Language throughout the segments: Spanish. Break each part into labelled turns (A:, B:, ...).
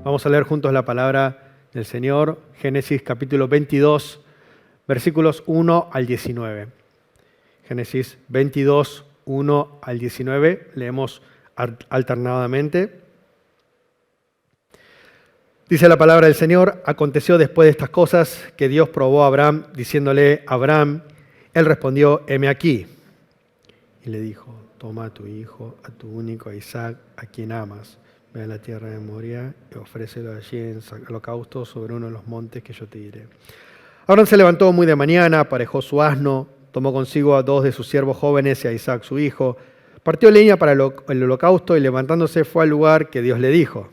A: Vamos a leer juntos la palabra del Señor, Génesis capítulo 22, versículos 1 al 19. Génesis 22, 1 al 19, leemos alternadamente. Dice la palabra del Señor: aconteció después de estas cosas que Dios probó a Abraham, diciéndole: Abraham, él respondió: heme aquí. Y le dijo: toma a tu hijo, a tu único, a Isaac, a quien amas. Ve a la tierra de Moria y ofrécelo allí en holocausto sobre uno de los montes que yo te diré. Abraham se levantó muy de mañana, aparejó su asno, tomó consigo a 2 de sus siervos jóvenes y a Isaac su hijo, partió leña para el holocausto y levantándose fue al lugar que Dios le dijo.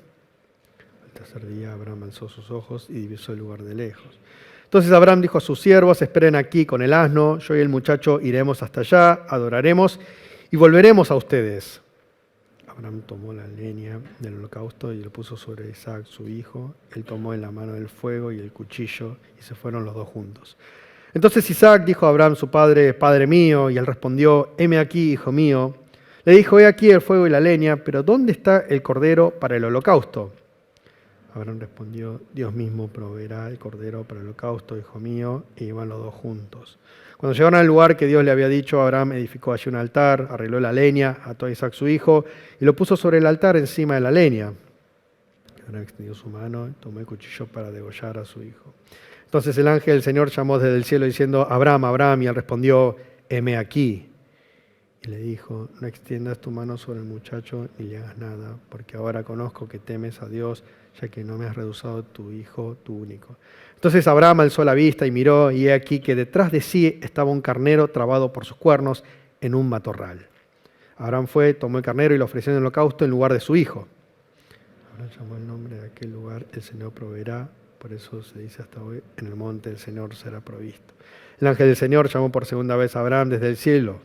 A: Al tercer día Abraham alzó sus ojos y divisó el lugar de lejos. Entonces Abraham dijo a sus siervos: esperen aquí con el asno, yo y el muchacho iremos hasta allá, adoraremos y volveremos a ustedes. Abraham tomó la leña del holocausto y lo puso sobre Isaac su hijo. Él tomó en la mano el fuego y el cuchillo y se fueron los dos juntos. Entonces Isaac dijo a Abraham su padre: Padre mío, y él respondió: heme aquí, hijo mío. Le dijo: he aquí el fuego y la leña, pero ¿dónde está el cordero para el holocausto? Abraham respondió: Dios mismo proveerá el cordero para el holocausto, hijo mío. Y iban los dos juntos. Cuando llegaron al lugar que Dios le había dicho, Abraham edificó allí un altar, arregló la leña, ató a Isaac su hijo y lo puso sobre el altar encima de la leña. Abraham extendió su mano y tomó el cuchillo para degollar a su hijo. Entonces el ángel del Señor llamó desde el cielo diciendo: Abraham, Abraham, y él respondió: heme aquí. Y le dijo: no extiendas tu mano sobre el muchacho ni le hagas nada, porque ahora conozco que temes a Dios, ya que no me has rehusado tu hijo, tu único. Entonces Abraham alzó la vista y miró, y he aquí que detrás de sí estaba un carnero trabado por sus cuernos en un matorral. Abraham fue, tomó el carnero y lo ofreció en el holocausto en lugar de su hijo. Abraham llamó el nombre de aquel lugar: el Señor proveerá. Por eso se dice hasta hoy: en el monte del Señor será provisto. El ángel del Señor llamó por segunda vez a Abraham desde el cielo.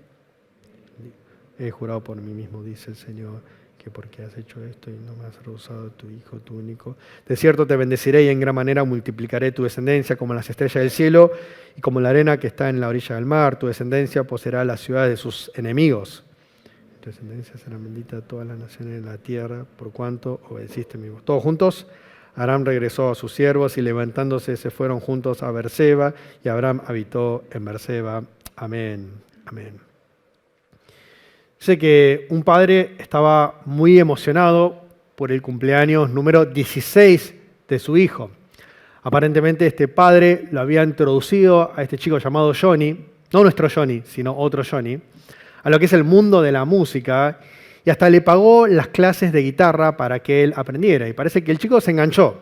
A: He jurado por mí mismo, dice el Señor, que porque has hecho esto y no me has rehusado tu hijo, tu único, de cierto te bendeciré y en gran manera multiplicaré tu descendencia como las estrellas del cielo y como la arena que está en la orilla del mar. Tu descendencia poseerá las ciudades de sus enemigos. Tu descendencia será bendita a todas las naciones de la tierra, por cuanto obedeciste mi voz. Todos juntos. Abraham regresó a sus siervos y levantándose se fueron juntos a Berseba, y Abraham habitó en Berseba. Amén. Amén. Sé que un padre estaba muy emocionado por el cumpleaños número 16 de su hijo. Aparentemente este padre lo había introducido a este chico llamado Johnny, no nuestro Johnny, sino otro Johnny, a lo que es el mundo de la música, y hasta le pagó las clases de guitarra para que él aprendiera. Y parece que el chico se enganchó.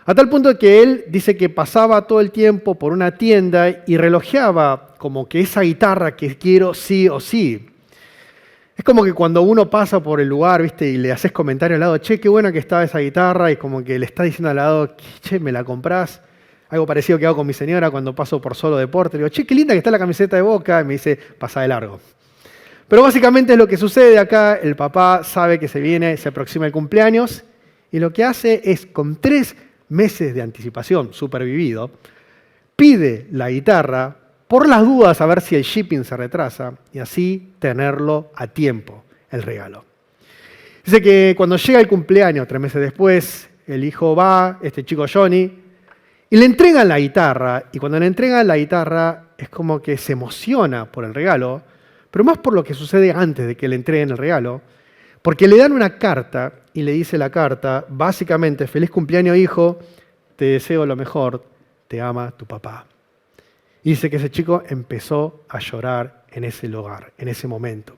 A: A tal punto que él dice que pasaba todo el tiempo por una tienda y relojeaba como que esa guitarra que quiero sí o sí. Es como que cuando uno pasa por el lugar, ¿viste? Y le haces comentario al lado: che, qué buena que estaba esa guitarra, y como que le está diciendo al lado: che, ¿me la comprás? Algo parecido que hago con mi señora cuando paso por Solo Deporte. Le digo: che, qué linda que está la camiseta de Boca, y me dice: pasa de largo. Pero básicamente es lo que sucede acá. El papá sabe que se aproxima el cumpleaños, y lo que hace es, con 3 meses de anticipación, supervivido, pide la guitarra por las dudas, a ver si el shipping se retrasa, y así tenerlo a tiempo, el regalo. Dice que cuando llega el cumpleaños, 3 meses después, el hijo va, este chico Johnny, y le entregan la guitarra, y cuando le entregan la guitarra es como que se emociona por el regalo, pero más por lo que sucede antes de que le entreguen el regalo, porque le dan una carta, y le dice la carta, básicamente: feliz cumpleaños, hijo, te deseo lo mejor, te ama tu papá. Y dice que ese chico empezó a llorar en ese lugar, en ese momento.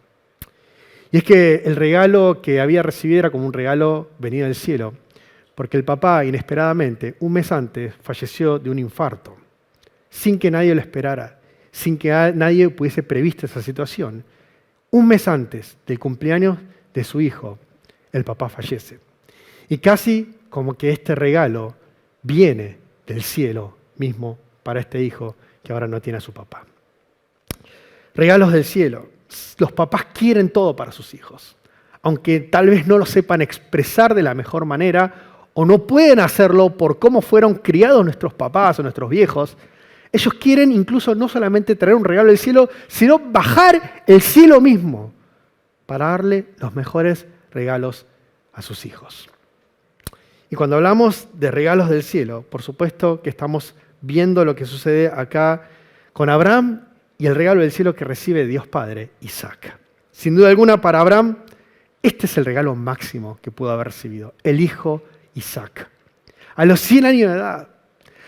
A: Y es que el regalo que había recibido era como un regalo venido del cielo, porque el papá, inesperadamente, un mes antes, falleció de un infarto, sin que nadie lo esperara, sin que nadie pudiese previsto esa situación. Un mes antes del cumpleaños de su hijo, el papá fallece. Y casi como que este regalo viene del cielo mismo para este hijo que ahora no tiene a su papá. Regalos del cielo. Los papás quieren todo para sus hijos, aunque tal vez no lo sepan expresar de la mejor manera o no pueden hacerlo por cómo fueron criados nuestros papás o nuestros viejos. Ellos quieren incluso no solamente traer un regalo del cielo, sino bajar el cielo mismo para darle los mejores regalos a sus hijos. Y cuando hablamos de regalos del cielo, por supuesto que estamos viendo lo que sucede acá con Abraham y el regalo del cielo que recibe Dios Padre, Isaac. Sin duda alguna, para Abraham, este es el regalo máximo que pudo haber recibido, el hijo Isaac. A los 100 años de edad,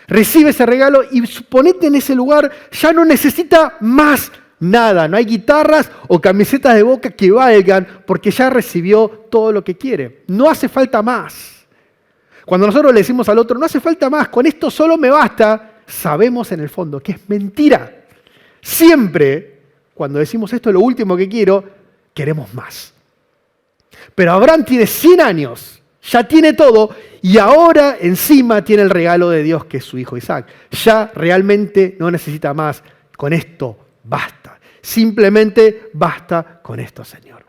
A: recibe ese regalo y ponete en ese lugar, ya no necesita más nada. No hay guitarras o camisetas de Boca que valgan porque ya recibió todo lo que quiere. No hace falta más. Cuando nosotros le decimos al otro, no hace falta más, con esto solo me basta, sabemos en el fondo que es mentira. Siempre, cuando decimos esto es lo último que quiero, queremos más. Pero Abraham tiene 100 años, ya tiene todo y ahora encima tiene el regalo de Dios que es su hijo Isaac. Ya realmente no necesita más. Con esto basta. Simplemente basta con esto, Señor.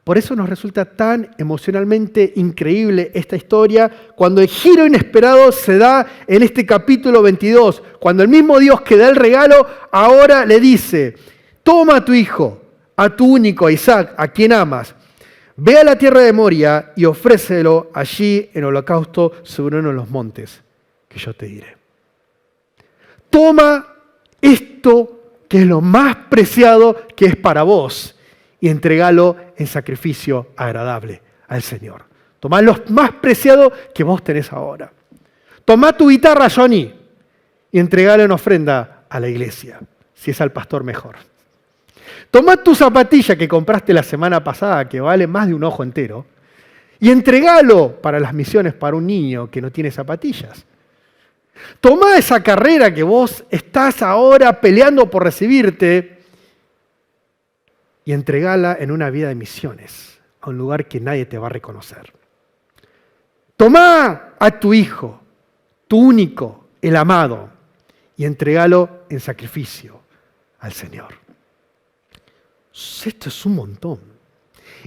A: Por eso nos resulta tan emocionalmente increíble esta historia cuando el giro inesperado se da en este capítulo 22. Cuando el mismo Dios que da el regalo ahora le dice, toma a tu hijo, a tu único, a Isaac, a quien amas. Ve a la tierra de Moria y ofrécelo allí en holocausto sobre uno de los montes que yo te diré. Toma esto que es lo más preciado que es para vos y entregalo en sacrificio agradable al Señor. Tomá lo más preciado que vos tenés ahora. Tomá tu guitarra, Johnny, y entregalo en ofrenda a la iglesia. Si es al pastor, mejor. Tomá tu zapatilla que compraste la semana pasada, que vale más de un ojo entero, y entregalo para las misiones para un niño que no tiene zapatillas. Tomá esa carrera que vos estás ahora peleando por recibirte y entregala en una vida de misiones, a un lugar que nadie te va a reconocer. Tomá a tu hijo, tu único, el amado, y entregalo en sacrificio al Señor. Esto es un montón.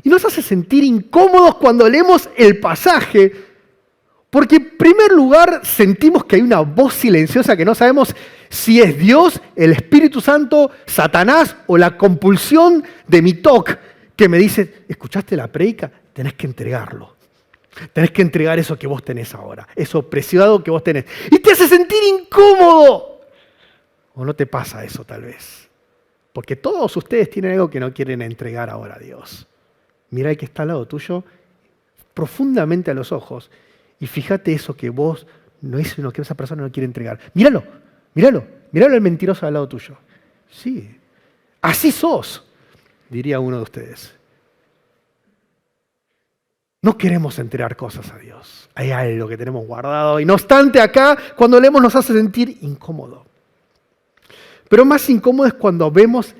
A: Y nos hace sentir incómodos cuando leemos el pasaje, porque en primer lugar sentimos que hay una voz silenciosa que no sabemos si es Dios, el Espíritu Santo, Satanás o la compulsión de mi TOC que me dice, ¿escuchaste la predica? Tenés que entregarlo. Tenés que entregar eso que vos tenés ahora, eso preciado que vos tenés. Y te hace sentir incómodo. ¿O no te pasa eso tal vez? Porque todos ustedes tienen algo que no quieren entregar ahora a Dios. Mira el que está al lado tuyo profundamente a los ojos y fíjate eso que vos no es lo que esa persona no quiere entregar. Míralo el mentiroso al lado tuyo. Sí, así sos, diría uno de ustedes. No queremos entregar cosas a Dios. Hay algo que tenemos guardado y no obstante acá, cuando leemos nos hace sentir incómodo. Pero más incómodo es cuando vemos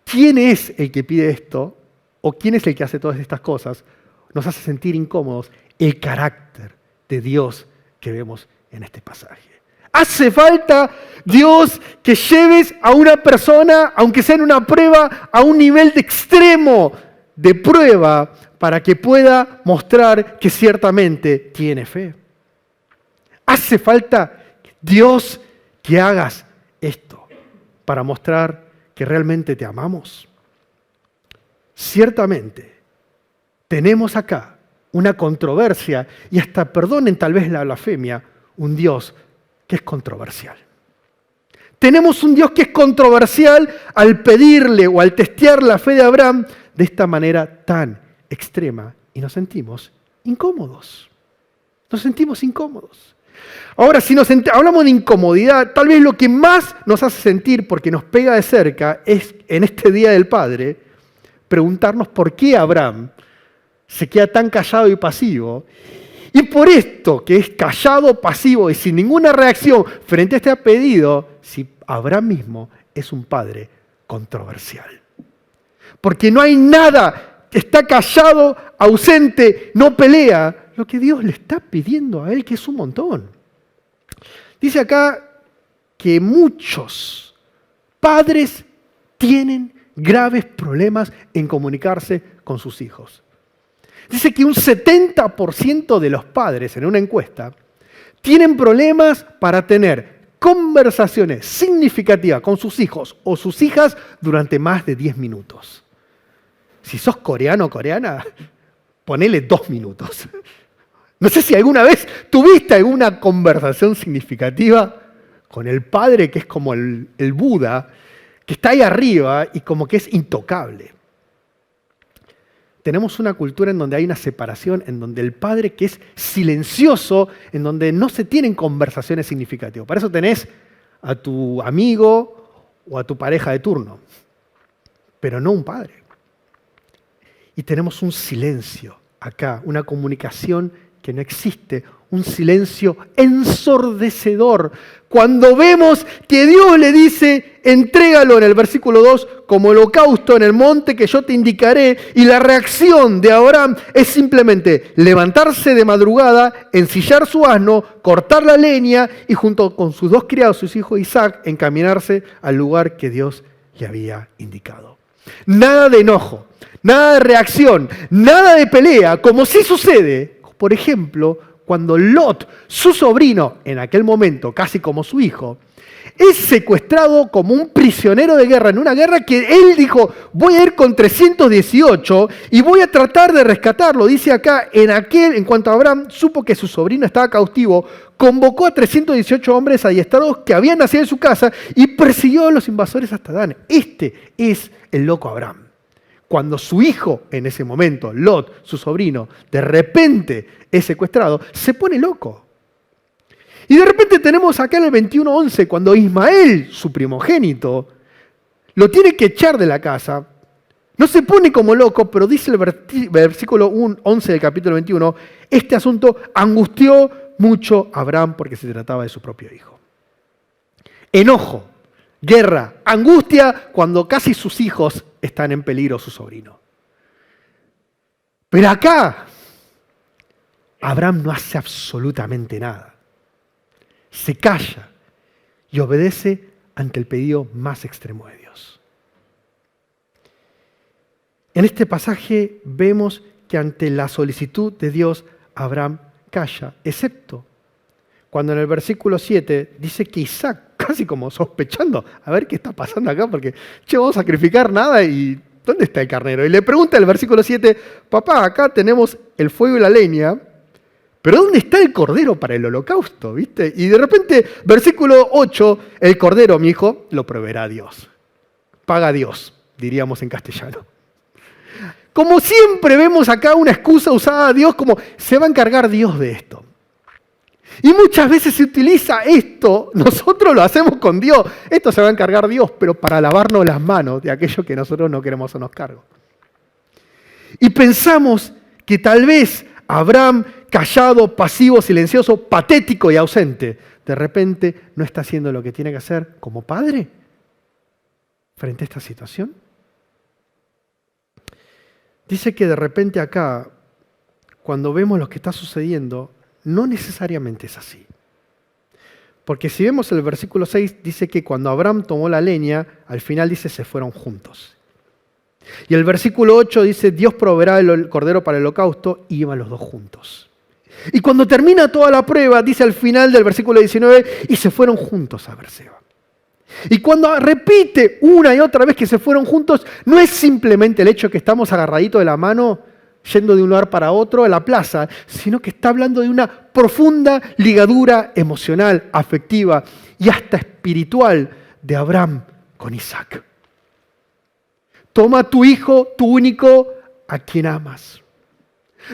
A: quién es el que pide esto o quién es el que hace todas estas cosas. Nos hace sentir incómodos el carácter de Dios que vemos en este pasaje. Hace falta, Dios, que lleves a una persona, aunque sea en una prueba, a un nivel de extremo de prueba para que pueda mostrar que ciertamente tiene fe. Hace falta, Dios, que hagas esto para mostrar que realmente te amamos. Ciertamente, tenemos acá una controversia y hasta, perdonen tal vez la blasfemia, un Dios que es controversial. Tenemos un Dios que es controversial al pedirle o al testear la fe de Abraham de esta manera tan extrema y nos sentimos incómodos. Nos sentimos incómodos. Ahora, si hablamos de incomodidad, tal vez lo que más nos hace sentir, porque nos pega de cerca, es en este Día del Padre, preguntarnos por qué Abraham se queda tan callado y pasivo. Y por esto, que es callado, pasivo y sin ninguna reacción frente a este pedido, si Abraham mismo es un padre controversial. Porque no hay nada, está callado, ausente, no pelea, lo que Dios le está pidiendo a él, que es un montón. Dice acá que muchos padres tienen graves problemas en comunicarse con sus hijos. Dice que un 70% de los padres en una encuesta tienen problemas para tener conversaciones significativas con sus hijos o sus hijas durante más de 10 minutos. Si sos coreano o coreana, ponele 2 minutos. No sé si alguna vez tuviste alguna conversación significativa con el Padre, que es como el Buda, que está ahí arriba y como que es intocable. Tenemos una cultura en donde hay una separación, en donde el Padre que es silencioso, en donde no se tienen conversaciones significativas. Para eso tenés a tu amigo o a tu pareja de turno, pero no un Padre. Y tenemos un silencio acá, una comunicación que no existe, un silencio ensordecedor. Cuando vemos que Dios le dice, entrégalo en el versículo 2 como holocausto en el monte que yo te indicaré, y la reacción de Abraham es simplemente levantarse de madrugada, ensillar su asno, cortar la leña y junto con sus dos criados, sus hijos Isaac, encaminarse al lugar que Dios le había indicado. Nada de enojo, nada de reacción, nada de pelea, como sí sucede, por ejemplo, cuando Lot, su sobrino, en aquel momento casi como su hijo, es secuestrado como un prisionero de guerra en una guerra que él dijo, voy a ir con 318 y voy a tratar de rescatarlo. Dice acá, en cuanto Abraham supo que su sobrino estaba cautivo, convocó a 318 hombres adiestrados que habían nacido en su casa y persiguió a los invasores hasta Dan. Este es el loco Abraham. Cuando su hijo, en ese momento, Lot, su sobrino, de repente es secuestrado, se pone loco. Y de repente tenemos acá en el 21:11, cuando Ismael, su primogénito, lo tiene que echar de la casa. No se pone como loco, pero dice el versículo 11 del capítulo 21, este asunto angustió mucho a Abraham porque se trataba de su propio hijo. Enojo, guerra, angustia cuando casi sus hijos están en peligro, su sobrino. Pero acá, Abraham no hace absolutamente nada. Se calla y obedece ante el pedido más extremo de Dios. En este pasaje vemos que ante la solicitud de Dios, Abraham calla, excepto cuando en el versículo 7 dice que Isaac, casi como sospechando, a ver qué está pasando acá, porque vamos a sacrificar nada y ¿dónde está el carnero? Y le pregunta en el versículo 7, papá, acá tenemos el fuego y la leña, pero ¿dónde está el cordero para el holocausto? ¿Viste? Y de repente, versículo 8, el cordero, mi hijo, lo proveerá Dios. Paga Dios, diríamos en castellano. Como siempre vemos acá una excusa usada a Dios como se va a encargar Dios de esto. Y muchas veces se utiliza esto, nosotros lo hacemos con Dios, esto se va a encargar Dios, pero para lavarnos las manos de aquello que nosotros no queremos hacernos cargo. Y pensamos que tal vez Abraham, callado, pasivo, silencioso, patético y ausente, de repente no está haciendo lo que tiene que hacer como padre frente a esta situación. Dice que de repente acá, cuando vemos lo que está sucediendo, no necesariamente es así. Porque si vemos el versículo 6, dice que cuando Abraham tomó la leña, al final dice se fueron juntos. Y el versículo 8 dice Dios proveerá el cordero para el holocausto y iban los dos juntos. Y cuando termina toda la prueba, dice al final del versículo 19, y se fueron juntos a Berseba. Y cuando repite una y otra vez que se fueron juntos, no es simplemente el hecho que estamos agarraditos de la mano, yendo de un lugar para otro a la plaza, sino que está hablando de una profunda ligadura emocional, afectiva y hasta espiritual de Abraham con Isaac. Toma a tu hijo, tu único, a quien amas.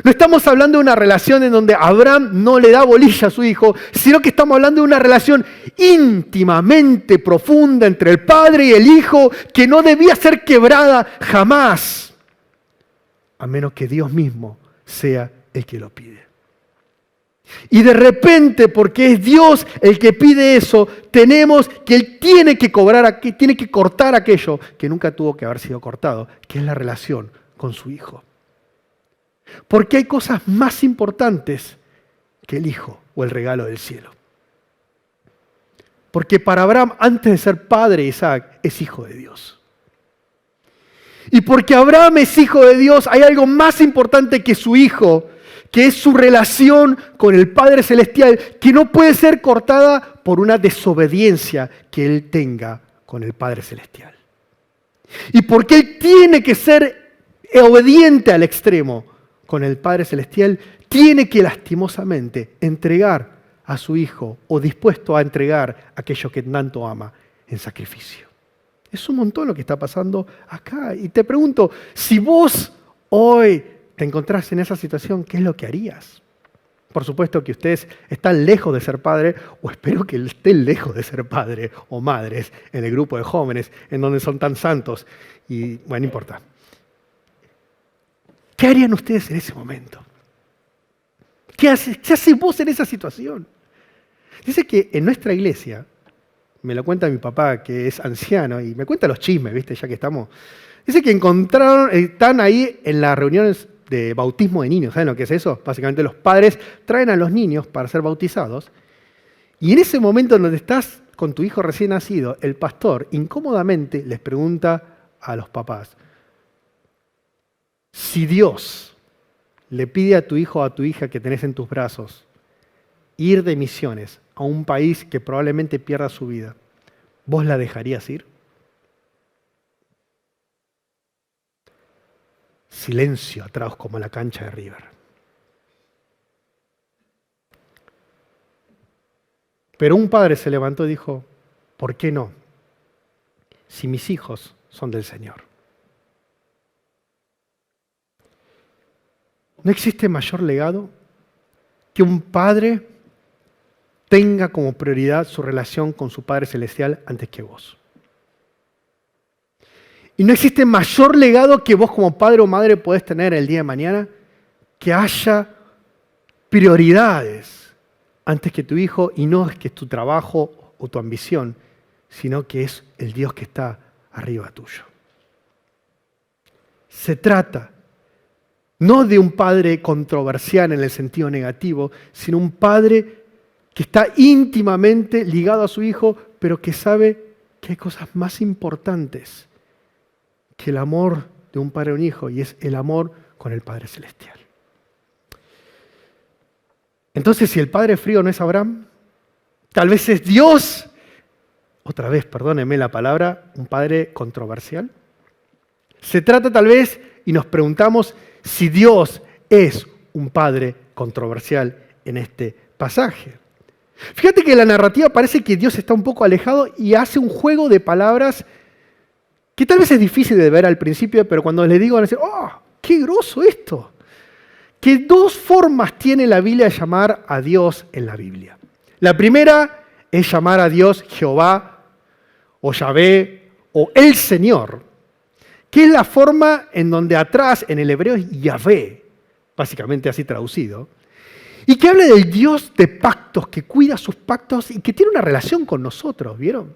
A: No estamos hablando de una relación en donde Abraham no le da bolilla a su hijo, sino que estamos hablando de una relación íntimamente profunda entre el padre y el hijo que no debía ser quebrada jamás, a menos que Dios mismo sea el que lo pide. Y de repente, porque es Dios el que pide eso, tenemos que Él tiene que cortar aquello que nunca tuvo que haber sido cortado, que es la relación con su hijo. Porque hay cosas más importantes que el hijo o el regalo del cielo. Porque para Abraham, antes de ser padre, Isaac es hijo de Dios. Y porque Abraham es hijo de Dios, hay algo más importante que su hijo, que es su relación con el Padre Celestial, que no puede ser cortada por una desobediencia que él tenga con el Padre Celestial. Y porque él tiene que ser obediente al extremo con el Padre Celestial, tiene que lastimosamente entregar a su hijo o dispuesto a entregar aquello que tanto ama en sacrificio. Es un montón lo que está pasando acá. Y te pregunto, si vos hoy te encontrás en esa situación, ¿qué es lo que harías? Por supuesto que ustedes están lejos de ser padre, o espero que estén lejos de ser padre o madres en el grupo de jóvenes, en donde son tan santos. Y bueno, no importa. ¿Qué harían ustedes en ese momento? ¿Qué haces vos en esa situación? Dice que en nuestra iglesia, me lo cuenta mi papá, que es anciano, y me cuenta los chismes, ¿viste? Ya que estamos. Dice que están ahí en las reuniones de bautismo de niños. ¿Saben lo que es eso? Básicamente los padres traen a los niños para ser bautizados, y en ese momento en donde estás con tu hijo recién nacido, el pastor incómodamente les pregunta a los papás, si Dios le pide a tu hijo o a tu hija que tenés en tus brazos ir de misiones a un país que probablemente pierda su vida, ¿vos la dejarías ir? Silencio atrás como la cancha de River. Pero un padre se levantó y dijo, ¿por qué no? Si mis hijos son del Señor. ¿No existe mayor legado que un padre tenga como prioridad su relación con su Padre Celestial antes que vos? Y no existe mayor legado que vos como padre o madre podés tener el día de mañana, que haya prioridades antes que tu hijo, y no es que es tu trabajo o tu ambición, sino que es el Dios que está arriba tuyo. Se trata no de un padre controversial en el sentido negativo, sino un padre que está íntimamente ligado a su hijo, pero que sabe que hay cosas más importantes que el amor de un padre a un hijo, y es el amor con el Padre Celestial. Entonces, si el padre frío no es Abraham, tal vez es Dios, otra vez, perdónenme la palabra, un padre controversial. Se trata tal vez, y nos preguntamos, si Dios es un padre controversial en este pasaje. Fíjate que la narrativa parece que Dios está un poco alejado y hace un juego de palabras que tal vez es difícil de ver al principio, pero cuando les digo van a decir, ¡oh, qué groso esto! Que dos formas tiene la Biblia de llamar a Dios en la Biblia. La primera es llamar a Dios Jehová, o Yahvé, o el Señor, que es la forma en donde atrás en el hebreo es Yahvé, básicamente así traducido, y que habla del Dios de pactos, que cuida sus pactos y que tiene una relación con nosotros, ¿vieron?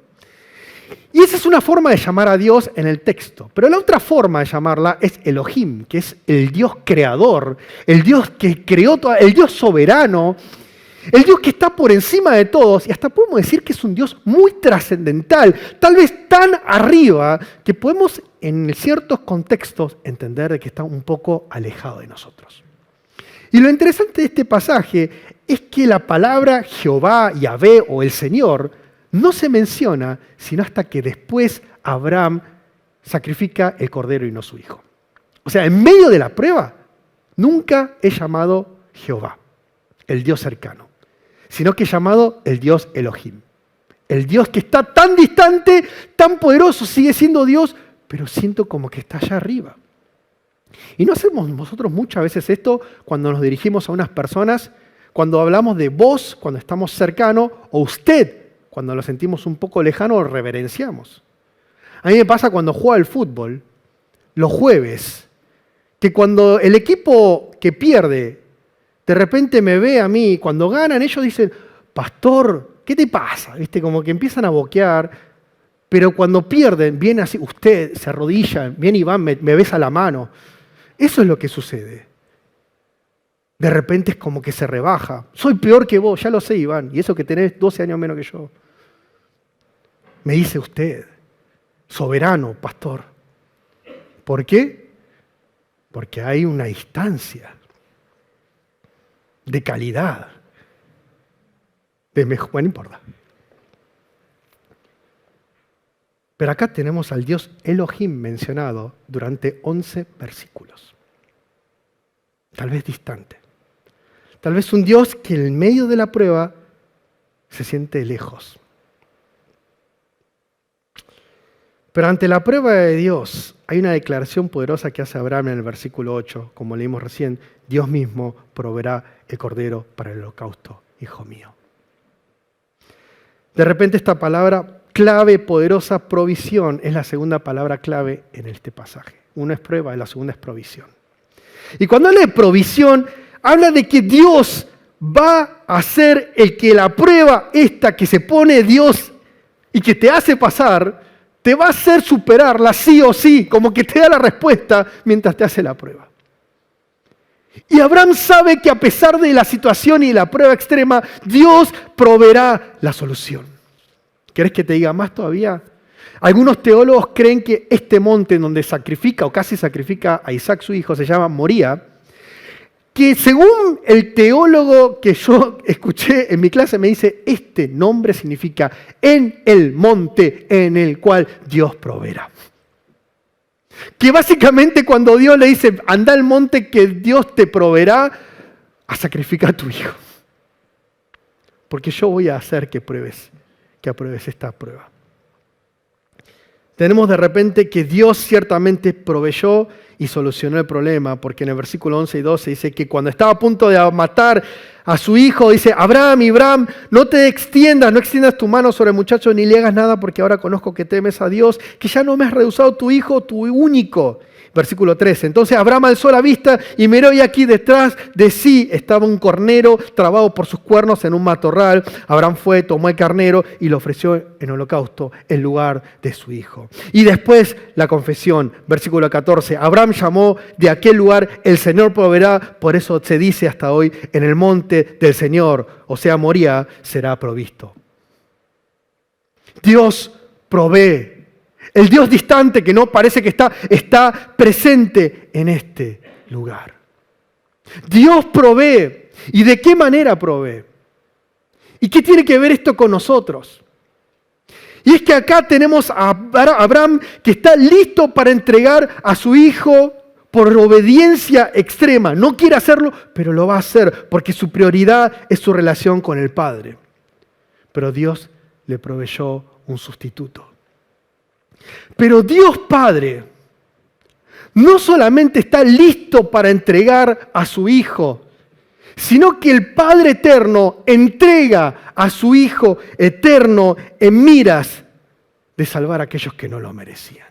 A: Y esa es una forma de llamar a Dios en el texto. Pero la otra forma de llamarla es Elohim, que es el Dios creador, el Dios que creó todo, el Dios soberano, el Dios que está por encima de todos, y hasta podemos decir que es un Dios muy trascendental, tal vez tan arriba que podemos en ciertos contextos entender de que está un poco alejado de nosotros. Y lo interesante de este pasaje es que la palabra Jehová, Yahvé o el Señor no se menciona sino hasta que después Abraham sacrifica el cordero y no su hijo. O sea, en medio de la prueba nunca es llamado Jehová, el Dios cercano, sino que es llamado el Dios Elohim. El Dios que está tan distante, tan poderoso, sigue siendo Dios, pero siento como que está allá arriba. Y no hacemos nosotros muchas veces esto cuando nos dirigimos a unas personas, cuando hablamos de vos, cuando estamos cercanos, o usted, cuando lo sentimos un poco lejano, lo reverenciamos. A mí me pasa cuando juego al fútbol, los jueves, que cuando el equipo que pierde, de repente me ve a mí, cuando ganan ellos dicen, pastor, ¿qué te pasa? ¿Viste? Como que empiezan a boquear, pero cuando pierden, viene así, usted se arrodilla, viene Iván, me besa la mano. Eso es lo que sucede. De repente es como que se rebaja. Soy peor que vos, ya lo sé, Iván, y eso que tenés 12 años menos que yo. Me dice usted, soberano, pastor. ¿Por qué? Porque hay una distancia de calidad, de mejor, bueno, no importa. Pero acá tenemos al Dios Elohim mencionado durante 11 versículos. Tal vez distante. Tal vez un Dios que en medio de la prueba se siente lejos. Pero ante la prueba de Dios hay una declaración poderosa que hace Abraham en el versículo 8, como leímos recién: Dios mismo proveerá el cordero para el holocausto, hijo mío. De repente esta palabra clave, poderosa, provisión, es la segunda palabra clave en este pasaje. Una es prueba y la segunda es provisión. Y cuando habla de provisión, habla de que Dios va a ser el que la prueba esta que se pone Dios y que te hace pasar, te va a hacer superarla sí o sí, como que te da la respuesta mientras te hace la prueba. Y Abraham sabe que a pesar de la situación y la prueba extrema, Dios proveerá la solución. ¿Querés que te diga más todavía? Algunos teólogos creen que este monte donde sacrifica o casi sacrifica a Isaac su hijo se llama Moría, que según el teólogo que yo escuché en mi clase me dice, este nombre significa en el monte en el cual Dios proveerá. Que básicamente cuando Dios le dice, anda al monte que Dios te proveerá, a sacrificar a tu hijo. Porque yo voy a hacer que apruebes esta prueba. Tenemos de repente que Dios ciertamente proveyó y solucionó el problema, porque en el versículo 11 y 12 dice que cuando estaba a punto de matar a su hijo, dice, Abraham, no te extiendas, no extiendas tu mano sobre el muchacho ni le hagas nada, porque ahora conozco que temes a Dios, que ya no me has rehusado tu hijo, tu único. Versículo 13. Entonces Abraham alzó la vista y miró, y aquí detrás de sí estaba un cornero trabado por sus cuernos en un matorral. Abraham fue, tomó el carnero y lo ofreció en holocausto en lugar de su hijo. Y después la confesión, versículo 14. Abraham llamó de aquel lugar, el Señor proveerá, por eso se dice hasta hoy, en el monte del Señor, o sea, Moría, será provisto. Dios provee. El Dios distante que no parece que está presente en este lugar. Dios provee. ¿Y de qué manera provee? ¿Y qué tiene que ver esto con nosotros? Y es que acá tenemos a Abraham que está listo para entregar a su hijo por obediencia extrema. No quiere hacerlo, pero lo va a hacer porque su prioridad es su relación con el Padre. Pero Dios le proveyó un sustituto. Pero Dios Padre no solamente está listo para entregar a su Hijo, sino que el Padre Eterno entrega a su Hijo eterno en miras de salvar a aquellos que no lo merecían.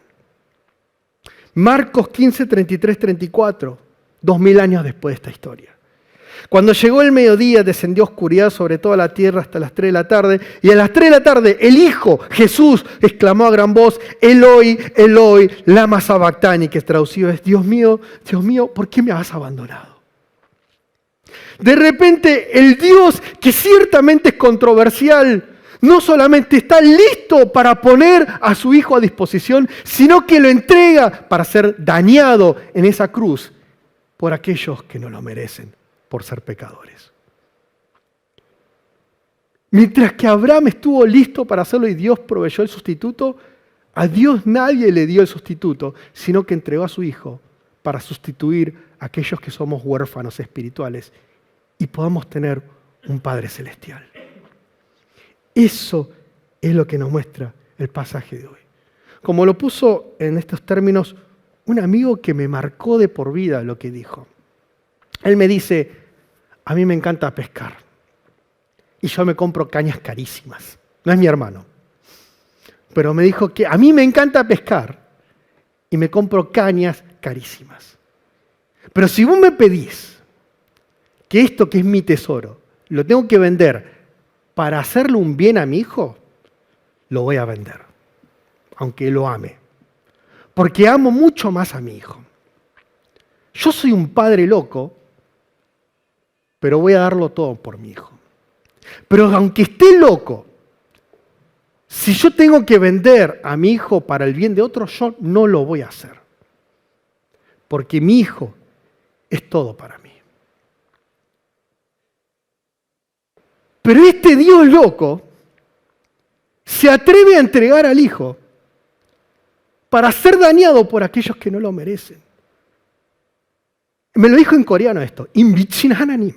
A: Marcos 15, 33, 34, 2000 años después de esta historia. Cuando llegó el mediodía, descendió oscuridad sobre toda la tierra hasta las 3 de la tarde. Y a las 3 de la tarde, el Hijo, Jesús, exclamó a gran voz, Eloi, Eloi, lama sabactani, que traducido es, Dios mío, ¿por qué me has abandonado? De repente, el Dios, que ciertamente es controversial, no solamente está listo para poner a su Hijo a disposición, sino que lo entrega para ser dañado en esa cruz por aquellos que no lo merecen, por ser pecadores. Mientras que Abraham estuvo listo para hacerlo y Dios proveyó el sustituto, a Dios nadie le dio el sustituto, sino que entregó a su Hijo para sustituir a aquellos que somos huérfanos espirituales y podamos tener un Padre celestial. Eso es lo que nos muestra el pasaje de hoy. Como lo puso en estos términos un amigo que me marcó de por vida lo que dijo. Él me dice, a mí me encanta pescar y yo me compro cañas carísimas. No es mi hermano, pero me dijo que a mí me encanta pescar y me compro cañas carísimas. Pero si vos me pedís que esto que es mi tesoro lo tengo que vender para hacerle un bien a mi hijo, lo voy a vender, aunque lo ame, porque amo mucho más a mi hijo. Yo soy un padre loco, pero voy a darlo todo por mi hijo. Pero aunque esté loco, si yo tengo que vender a mi hijo para el bien de otros, yo no lo voy a hacer. Porque mi hijo es todo para mí. Pero este Dios loco se atreve a entregar al hijo para ser dañado por aquellos que no lo merecen. Me lo dijo en coreano esto, Inbichin Hananim.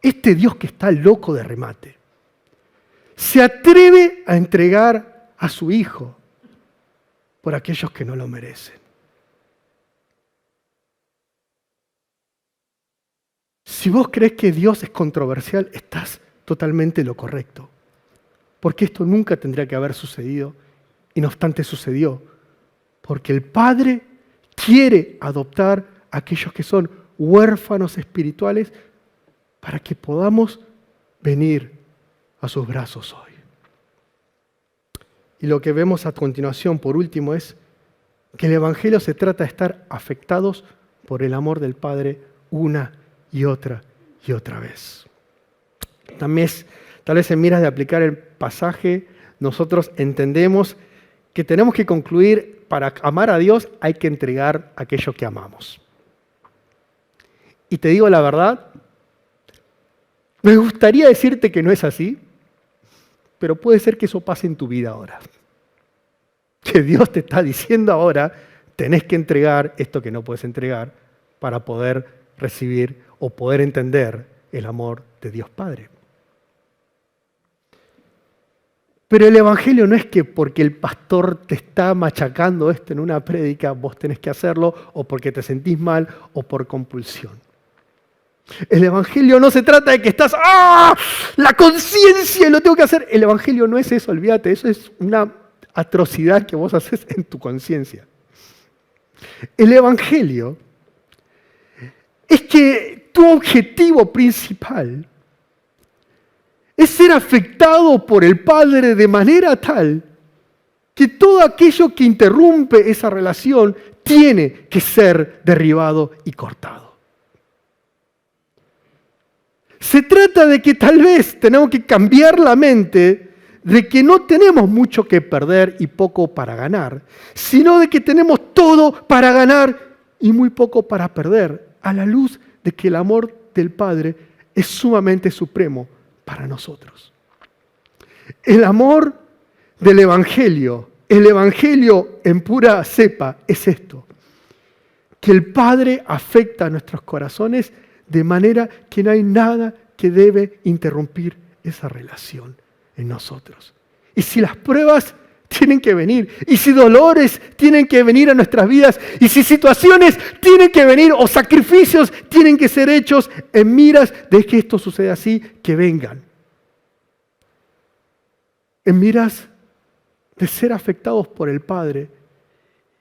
A: este Dios que está loco de remate, se atreve a entregar a su Hijo por aquellos que no lo merecen. Si vos crees que Dios es controversial, estás totalmente en lo correcto. Porque esto nunca tendría que haber sucedido, y no obstante sucedió. Porque el Padre quiere adoptar a aquellos que son huérfanos espirituales para que podamos venir a sus brazos hoy. Y lo que vemos a continuación, por último, es que el Evangelio se trata de estar afectados por el amor del Padre una y otra vez. Tal vez en miras de aplicar el pasaje, nosotros entendemos que tenemos que concluir, para amar a Dios hay que entregar aquello que amamos. Y te digo la verdad, me gustaría decirte que no es así, pero puede ser que eso pase en tu vida ahora. Que Dios te está diciendo ahora, tenés que entregar esto que no puedes entregar para poder recibir o poder entender el amor de Dios Padre. Pero el Evangelio no es que porque el pastor te está machacando esto en una prédica, vos tenés que hacerlo, o porque te sentís mal, o por compulsión. El Evangelio no se trata de que estás, la conciencia, lo tengo que hacer. El Evangelio no es eso, olvídate, eso es una atrocidad que vos haces en tu conciencia. El Evangelio es que tu objetivo principal es ser afectado por el Padre de manera tal que todo aquello que interrumpe esa relación tiene que ser derribado y cortado. Se trata de que tal vez tenemos que cambiar la mente de que no tenemos mucho que perder y poco para ganar, sino de que tenemos todo para ganar y muy poco para perder, a la luz de que el amor del Padre es sumamente supremo para nosotros. El amor del Evangelio, el Evangelio en pura cepa es esto, que el Padre afecta a nuestros corazones de manera que no hay nada que debe interrumpir esa relación en nosotros. Y si las pruebas tienen que venir, y si dolores tienen que venir a nuestras vidas, y si situaciones tienen que venir, o sacrificios tienen que ser hechos en miras de que esto suceda así, que vengan. En miras de ser afectados por el Padre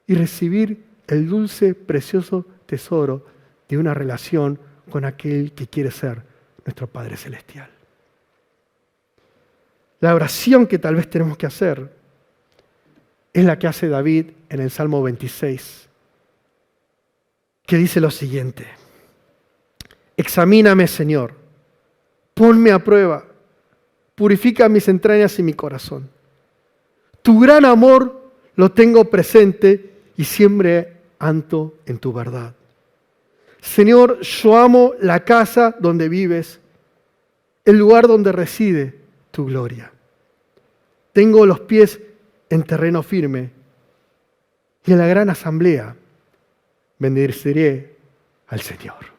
A: y recibir el dulce, precioso tesoro de una relación con aquel que quiere ser nuestro Padre Celestial. La oración que tal vez tenemos que hacer es la que hace David en el Salmo 26, que dice lo siguiente: examíname, Señor, ponme a prueba, purifica mis entrañas y mi corazón. Tu gran amor lo tengo presente y siempre ando en tu verdad. Señor, yo amo la casa donde vives, el lugar donde reside tu gloria. Tengo los pies en terreno firme y en la gran asamblea bendeciré al Señor.